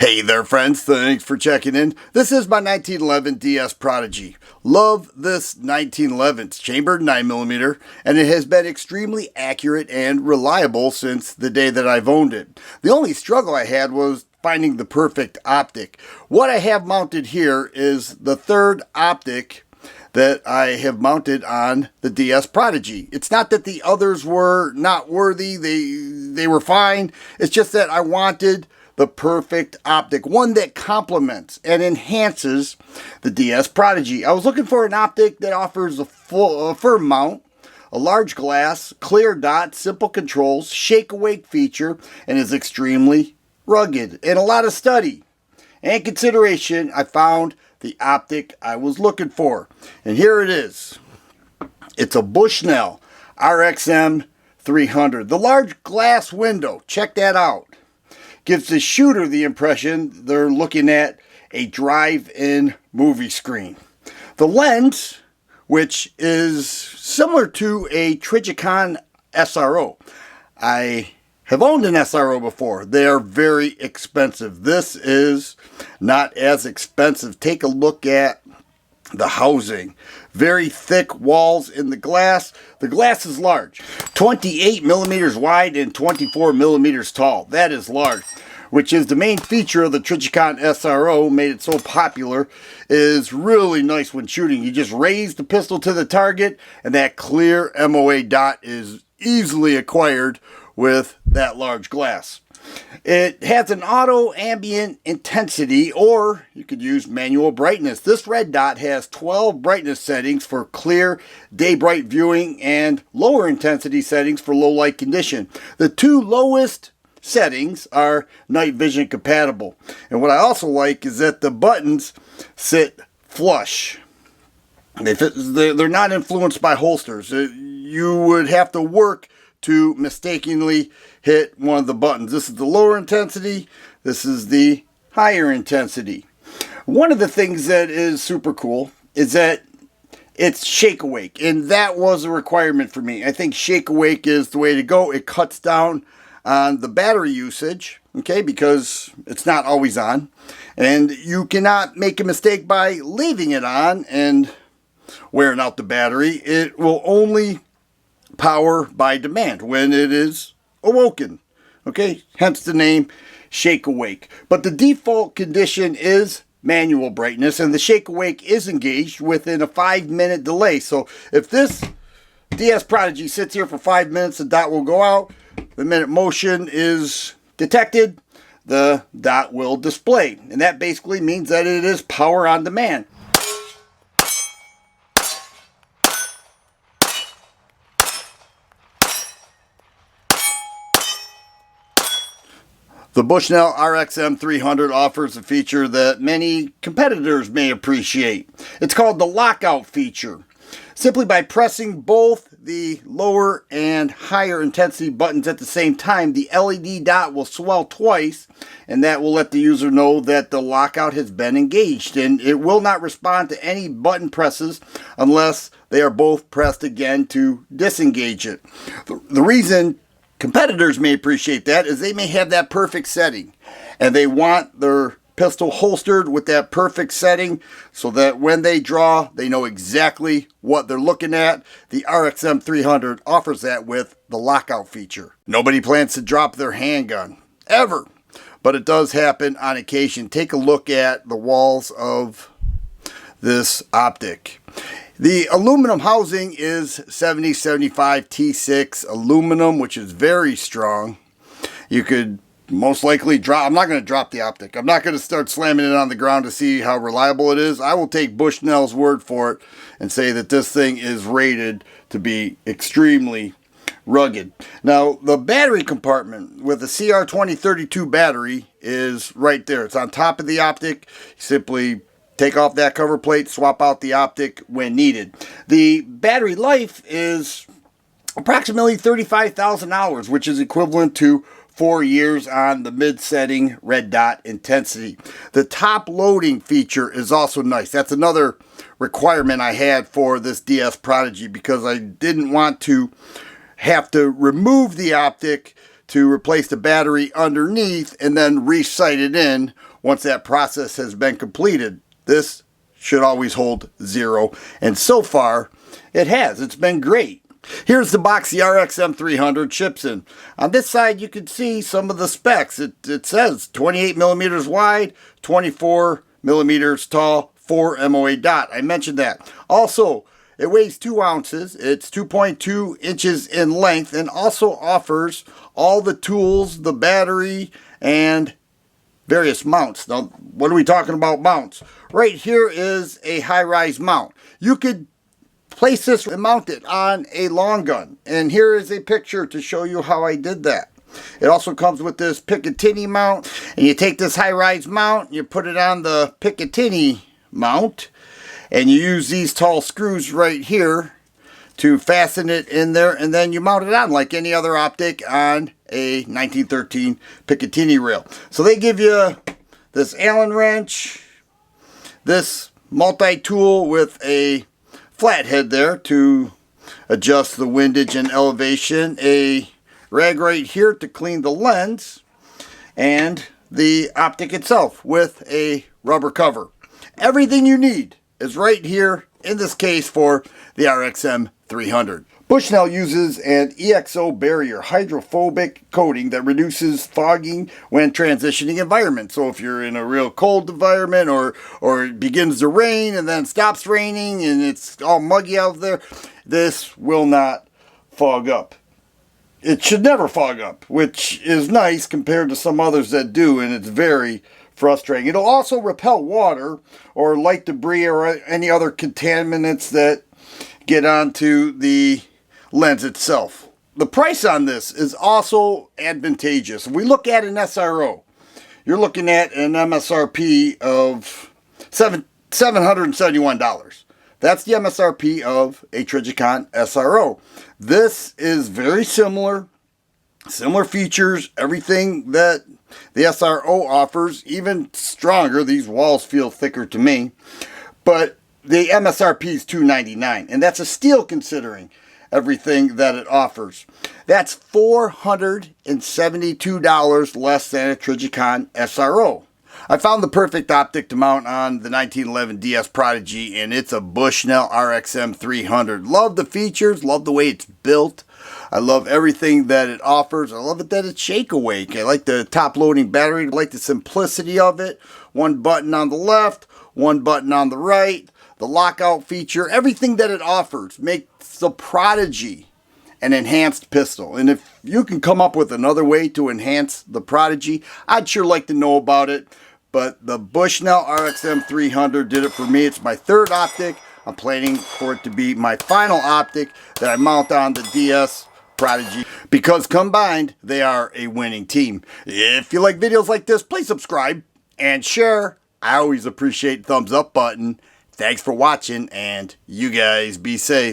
Hey there friends, thanks for checking in. This is my 1911 DS Prodigy. Love this 1911. It's chambered 9mm and it has been extremely accurate and reliable since the day that I've owned it. The only struggle I had was finding the perfect optic. What I have mounted here is the third optic that I have mounted on the DS Prodigy. It's not that the others were not worthy, they were fine. It's just that I wanted the perfect optic, one that complements and enhances the DS Prodigy. I was looking for an optic that offers a firm mount, a large glass, clear dot, simple controls, shake-awake feature, and is extremely rugged. In a lot of study and consideration, I found the optic I was looking for. And here it is. It's a Bushnell RXM-300. The large glass window, check that out, gives the shooter the impression they're looking at a drive-in movie screen. The lens, which is similar to a Trijicon SRO. I have owned an SRO before. They are very expensive. This is not as expensive. Take a look at the housing. Very thick walls in the glass. The glass is large. 28mm wide and 24mm tall. That is large, which is the main feature of the Trijicon SRO, made it so popular. Is really nice when shooting. You just raise the pistol to the target and that clear MOA dot is easily acquired with that large glass. It has an auto ambient intensity, or you could use manual brightness. This red dot has 12 brightness settings for clear day bright viewing and lower intensity settings for low light condition. The two lowest settings are night vision compatible. And what I also like is that the buttons sit flush. They're not influenced by holsters. You would have to work to mistakenly hit one of the buttons. This is the lower intensity. This is the higher intensity. One of the things that is super cool is that it's shake awake, and that was a requirement for me. I think shake awake is the way to go. It cuts down on the battery usage, okay, because it's not always on, and you cannot make a mistake by leaving it on and wearing out the battery. It will only power by demand when it is awoken, okay, hence the name shake awake. But the default condition is manual brightness, and the shake awake is engaged within a 5-minute delay. So if this DS Prodigy sits here for 5 minutes, the dot will go out. The minute motion is detected, the dot will display, and that basically means that it is power on demand. The Bushnell RXM-300 offers a feature that many competitors may appreciate. It's called the lockout feature. Simply by pressing both the lower and higher intensity buttons at the same time, the LED dot will swell twice, and that will let the user know that the lockout has been engaged, and it will not respond to any button presses unless they are both pressed again to disengage it. The reason competitors may appreciate that is they may have that perfect setting and they want their pistol holstered with that perfect setting so that when they draw, they know exactly what they're looking at. The RXM-300 offers that with the lockout feature. Nobody plans to drop their handgun, ever, but it does happen on occasion. Take a look at the walls of this optic. The aluminum housing is 7075 T6 aluminum, which is very strong. You could most likely drop, I'm not going to drop the optic. I'm not going to start slamming it on the ground to see how reliable it is. I will take Bushnell's word for it and say that this thing is rated to be extremely rugged. Now, the battery compartment with the CR2032 battery is right there. It's on top of the optic. You simply take off that cover plate, swap out the optic when needed. The battery life is approximately 35,000 hours, which is equivalent to 4 years on the mid-setting red dot intensity. The top loading feature is also nice. That's another requirement I had for this DS Prodigy because I didn't want to have to remove the optic to replace the battery underneath and then re-sight it in once that process has been completed, this should always hold 0. And so far, it has. It's been great. Here's the box the RXM-300 ships in. On this side, you can see some of the specs. It says 28 millimeters wide, 24 millimeters tall, 4 MOA dot. I mentioned that. Also, it weighs 2 ounces. It's 2.2 inches in length and also offers all the tools, the battery, and various mounts. Now, what are we talking about mounts? Right here is a high-rise mount. You could place this and mount it on a long gun. And here is a picture to show you how I did that. It also comes with this Picatinny mount. And you take this high-rise mount, you put it on the Picatinny mount, and you use these tall screws right here to fasten it in there, and then you mount it on like any other optic on a 1913 Picatinny rail. So they give you this Allen wrench, this multi-tool with a flathead there to adjust the windage and elevation, a rag right here to clean the lens, and the optic itself with a rubber cover. Everything you need is right here in this case for the RXM-300. Bushnell uses an EXO barrier hydrophobic coating that reduces fogging when transitioning environments. So if you're in a real cold environment or it begins to rain and then stops raining and it's all muggy out there, this will not fog up. It should never fog up, which is nice compared to some others that do, and it's very frustrating. It'll also repel water or light debris or any other contaminants that get onto the lens itself. The price on this is also advantageous. If we look at an SRO, you're looking at an MSRP of $771. That's the MSRP of a Trijicon SRO. This is very similar features, everything that the SRO offers, even stronger. These walls feel thicker to me, but the MSRP is $299, and that's a steal considering everything that it offers. That's $472 less than a Trijicon SRO. I found the perfect optic to mount on the 1911 DS Prodigy, and it's a Bushnell RXM-300. Love the features, love the way it's built. I love everything that it offers. I love it that it's shake awake. I like the top loading battery. I like the simplicity of it. One button on the left, one button on the right. The lockout feature, everything that it offers makes the Prodigy an enhanced pistol. And if you can come up with another way to enhance the Prodigy, I'd sure like to know about it. But the Bushnell RXM-300 did it for me. It's my third optic. I'm planning for it to be my final optic that I mount on the DS Prodigy, because combined, they are a winning team. If you like videos like this, please subscribe and share. I always appreciate the thumbs up button. Thanks for watching, and you guys be safe.